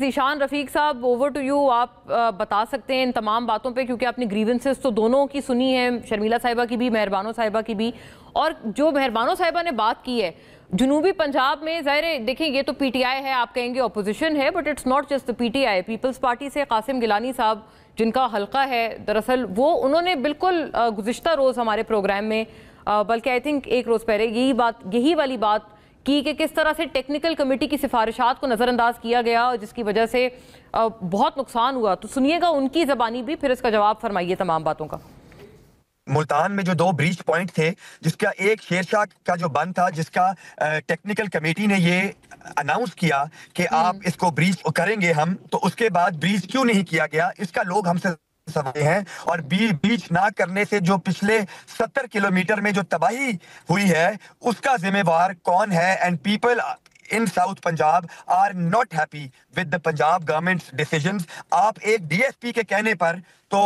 ज़ीशान रफ़ीक साहब, over to you. आप बता सकते हैं इन तमाम बातों पे, क्योंकि आपने ग्रीवेंसेस तो दोनों की सुनी है, शर्मिला साहिबा की भी, मेहरबानो साहिबा की भी। और जो मेहरबानो साहिबा ने बात की है जनूबी पंजाब में, ज़ाहिर है देखिए ये तो पीटीआई है, आप कहेंगे अपोजिशन है, but it's not just the PTI. Peoples party से कासिम गिलानी साहब जिनका हल्का है दरअसल, वो उन्होंने बिल्कुल गुज़िश्ता रोज़ हमारे प्रोग्राम में, बल्कि आई थिंक एक रोज़ पहले यही वाली बात कि किस तरह से टेक्निकल कमेटी की सिफारिशात को नज़रअंदाज किया गया, जिसकी वजह से बहुत नुकसान हुआ। तो सुनिएगा उनकी ज़बानी भी, फिर इसका जवाब फरमाइए तमाम बातों का। मुल्तान में जो 2 ब्रीच पॉइंट थे, जिसका एक शेरशाह का जो बंद था, जिसका टेक्निकल कमेटी ने ये अनाउंस किया कि आप इसको ब्रीच करेंगे हम, तो उसके बाद ब्रीच क्यों नहीं किया गया, इसका लोग हमसे समझे हैं। और ब्रीच ना करने से जो पिछले 70 किलोमीटर में जो तबाही हुई है, उसका जिम्मेवार कौन है? And people in South Punjab are not happy with the Punjab government's decisions. आप एक डीएसपी के कहने पर तो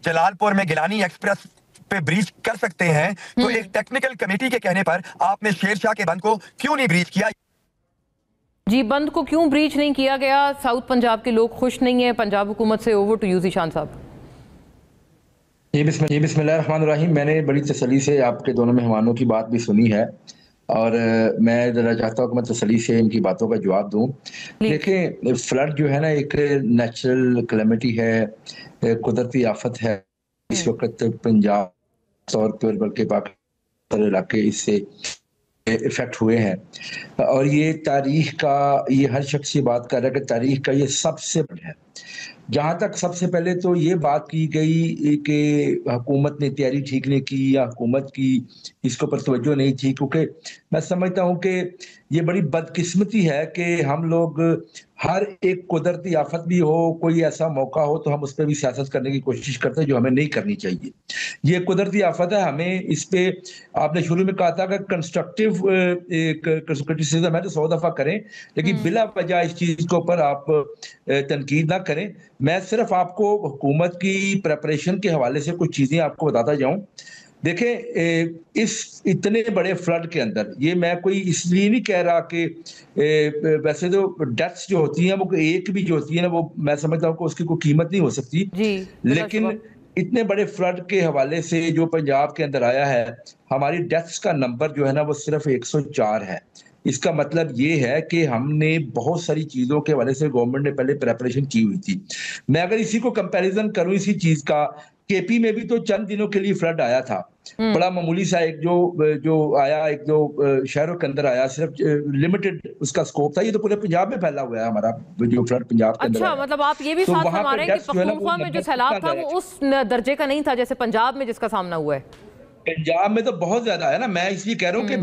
जलालपुर में गिलानी एक्सप्रेस पे ब्रीच कर सकते हैं, तो एक टेक्निकल कमेटी के कहने पर आपने शेरशाह के बंद को क्यों नहीं ब्रीच किया? जी, बंद को क्यों ब्रीच नहीं किया गया? साउथ पंजाब के लोग खुश नहीं है पंजाब हुकूमत से। ओवर टू यू ज़ीशान साहब। ये बिस्मिल्लाहिर्रहमानिर्रहीम। मैंने बड़ी तसल्ली से आपके दोनों मेहमानों की बात भी सुनी है, और मैं ज़रा चाहता हूँ कि मैं तसल्ली से इनकी बातों का जवाब दूँ। देखें, फ्लड जो है ना, एक नेचुरल कैलेमिटी है, कुदरती आफत है। इस वक्त पंजाब तौर पर बल्कि बाकी इलाके इससे इफेक्ट हुए हैं, और ये तारीख का, ये हर शख्स ये बात कर रहा है कि तारीख का ये सबसे बड़ा है। जहाँ तक सबसे पहले तो ये बात की गई कि हुकूमत ने तैयारी ठीक नहीं की या हुकूमत की इसके ऊपर तवज्जो नहीं थी, क्योंकि मैं समझता हूँ कि ये बड़ी बदकिस्मती है कि हम लोग हर एक कुदरती आफत भी हो, कोई ऐसा मौका हो, तो हम उस पर भी सियासत करने की कोशिश करते हैं, जो हमें नहीं करनी चाहिए। ये कुदरती आफत है, हमें इस पे, आपने शुरू में कहा था कि कंस्ट्रक्टिव क्रिटिसिज्म है तो 100 दफा करें, लेकिन बिला वजह इस चीज के ऊपर आप तनकीद ना करें। मैं सिर्फ आपको हुकूमत की प्रेपरेशन के हवाले से कुछ चीजें आपको बताता जाऊं। देखें, इस इतने बड़े फ्लड के अंदर, ये मैं कोई इसलिए नहीं कह रहा कि वैसे तो डेथ्स जो होती हैं वो एक भी जो होती है ना, वो मैं समझता हूँ कि उसकी कोई कीमत नहीं हो सकती, लेकिन इतने बड़े फ्लड के हवाले से जो पंजाब के अंदर आया है, हमारी डेथ्स का नंबर जो है ना वो सिर्फ 104 है। इसका मतलब ये है कि हमने बहुत सारी चीजों के हवाले से गवर्नमेंट ने पहले प्रेपरेशन की हुई थी। मैं अगर इसी को कंपैरिजन करूं इसी चीज का, केपी में भी तो चंद दिनों के लिए फ्लड आया था, बड़ा मामूली सा, एक जो आया, एक दो शहरों के अंदर आया, सिर्फ लिमिटेड उसका स्कोप था। ये तो पूरे पंजाब में फैला हुआ है हमारा जो फ्लड पंजाब के अंदर। अच्छा, मतलब आप ये भी साथ फरमा रहे हैं कि पख्तूनख्वा में जो सैलाब था वो उस दर्जे का नहीं था जैसे पंजाब में जिसका सामना हुआ है? पंजाब में तो बहुत ज्यादा है ना। मैं इसलिए कह रहा हूँ कि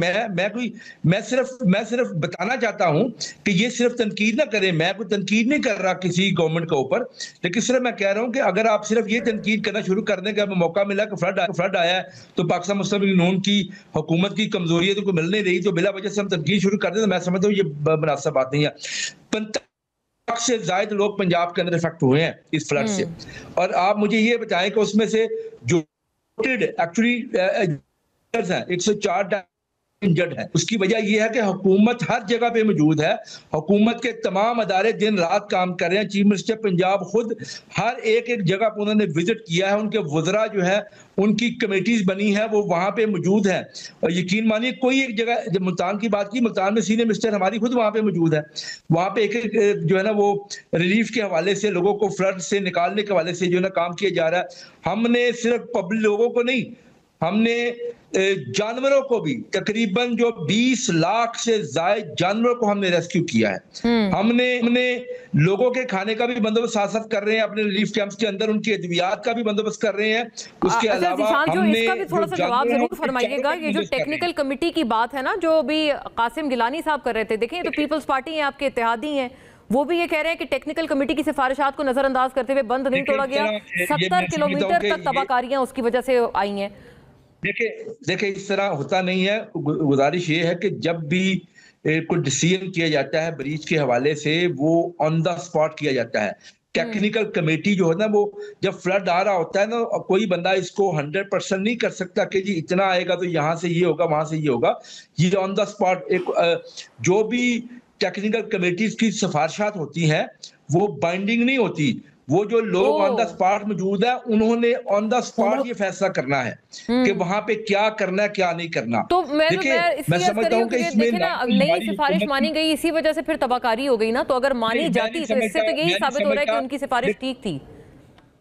मैं सिर्फ बताना चाहता हूँ कि ये सिर्फ तनकीद ना करें। मैं कोई तनकीद नहीं कर रहा किसी गवर्नमेंट के ऊपर, लेकिन सिर्फ मैं कह रहा हूँ कि अगर आप सिर्फ ये तनकीद करना शुरू कर दें कि अब मौका मिला कि फ्लड आया है तो पाकिस्तान मुस्लिम लीग नून की हुकूमत की कमजोरी है तो कोई मिल नहीं रही, तो बिला वजह से हम तनकीद शुरू कर दें, तो मैं समझता हूँ ये मुनासिब बात नहीं है। 50 से ज्यादा लोग पंजाब के अंदर इफेक्ट हुए हैं इस फ्लड से, और आप मुझे ये बताएं कि उसमें से जो एक्चुअली 104 इंजर्ड है। उसकी वजह यह है कि हुकूमत हर जगह पे मौजूद है, हुकूमत के तमाम अदारे दिन रात काम कर रहे हैं। चीफ मिनिस्टर पंजाब खुद हर एक जगह पर उन्होंने विजिट किया है, उनके वज़रा जो है, उनकी कमेटीज बनी है, वो वहां पे मौजूद है। और यकीन मानिए, कोई एक जगह, जब मुल्तान की बात की, मुल्तान में सीनियर मिनिस्टर हमारी खुद वहां पे मौजूद है। वहां पे एक जो है ना वो रिलीफ के हवाले से, लोगों को फ्लड से निकालने के हवाले से जो है ना काम किया जा रहा है। हमने सिर्फ पब्लिक लोगों को नहीं, हमने जानवरों को भी, तकरीबन जो 20 लाख से ज्यादा जानवरों को हमने रेस्क्यू किया है। हमने लोगों के खाने का भी बंदोबस्त साथ साथ कर रहे हैं, अपने रिलीफ कैंप्स के अंदर उनकी अद्वियात का भी बंदोबस्त कर रहे हैं। उसके अलावा हमने इसका भी थोड़ा सा जवाब जरूर फरमाइएगा। ये जो टेक्निकल कमेटी की बात है ना, जो अभी कासिम गिलानी साहब कर रहे थे, देखिए तो पीपल्स पार्टी है, आपके इत्तेहादी हैं, वो भी ये कह रहे हैं कि टेक्निकल कमेटी की सिफारिशात को नजरअंदाज करते हुए बंद नहीं तोड़ा गया, 70 किलोमीटर तक तबाहकारियां उसकी वजह से आई हैं। देखिए इस तरह होता नहीं है। गुजारिश ये है कि जब भी कोई डिसीजन किया जाता है ब्रीच के हवाले से, वो ऑन द स्पॉट किया जाता है। टेक्निकल कमेटी जो है ना, वो जब फ्लड आ रहा होता है ना, कोई बंदा इसको 100% नहीं कर सकता कि जी इतना आएगा तो यहाँ से ये होगा, वहां से ये होगा। ये ऑन द स्पॉट एक जो भी टेक्निकल कमेटीज की सिफारिशात होती हैं वो बाइंडिंग नहीं होती। वो जो लोग ऑन द स्पॉट मौजूद है उन्होंने ऑन द स्पॉट ये फैसला करना है कि वहां पे क्या करना है क्या नहीं करना। तो मैं समझता हूँ कि इसमें देखिए ना, नई सिफारिश मानी गई, इसी वजह से फिर तबाकारी हो गई ना। तो अगर मानी जाती तो इससे तो यही साबित हो रहा है कि उनकी सिफारिश ठीक थी।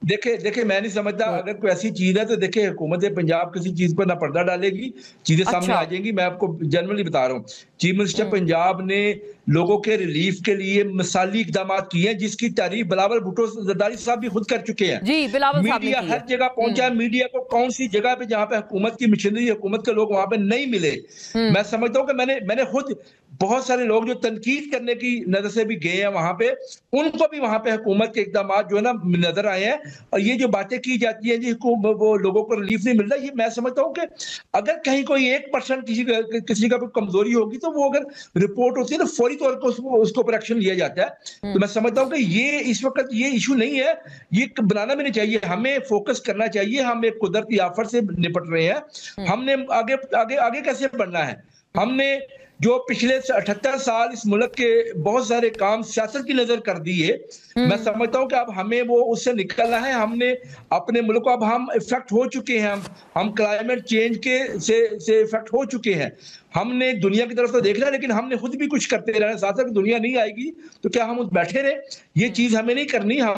देखिए मैं नहीं समझता अगर कोई ऐसी चीज है तो देखिए हुकूमत पंजाब किसी चीज पर ना पर्दा डालेगी, चीजें सामने आ जाएंगी। मैं आपको जनरली बता रहा हूँ, चीफ मिनिस्टर पंजाब ने लोगों के रिलीफ के लिए मिसाली इकदाम किए हैं जिसकी तारीफ बिलावल भुट्टो जरदारी साहब भी खुद कर चुके हैं। जी, बिलावल साहब ने मीडिया हर जगह पहुंचा है। मीडिया को कौन सी जगह पे जहां पे हुकूमत की मशीनरी, हुकूमत के लोग वहां पे नहीं मिले। मैं समझता हूँ कि मैंने खुद बहुत सारे लोग जो तनकीद करने की नजर से भी गए हैं वहां पे, उनको भी वहां पे हुकूमत के इकदाम जो है ना नजर आए हैं। और ये जो बातें की जाती है जी वो लोगों को रिलीफ नहीं मिल रहा, ये मैं समझता हूँ कि अगर कहीं कोई 1% किसी का कोई कमजोरी होगी तो वो अगर रिपोर्ट होती है तो फौरी तौर पर उसको पर एक्शन लिया जाता है। तो मैं समझता हूँ कि ये इस वक्त ये इशू नहीं है, ये बनाना भी नहीं चाहिए। हमें फोकस करना चाहिए, हम एक कुदरती आफत से निपट रहे हैं, हमने आगे आगे आगे कैसे बढ़ना है। हमने जो पिछले 78 साल इस मुल्क के बहुत सारे काम सियासत की नजर कर दी है, मैं समझता हूं कि अब हमें वो उससे निकलना है। हमने अपने मुल्क को, अब हम इफेक्ट हो चुके हैं, हम क्लाइमेट चेंज के से इफेक्ट हो चुके हैं। हमने दुनिया की तरफ तो देखना है लेकिन हमने खुद भी कुछ करते रहना। साथ साथ दुनिया नहीं आएगी तो क्या हम बैठे रहे? ये चीज हमें नहीं करनी।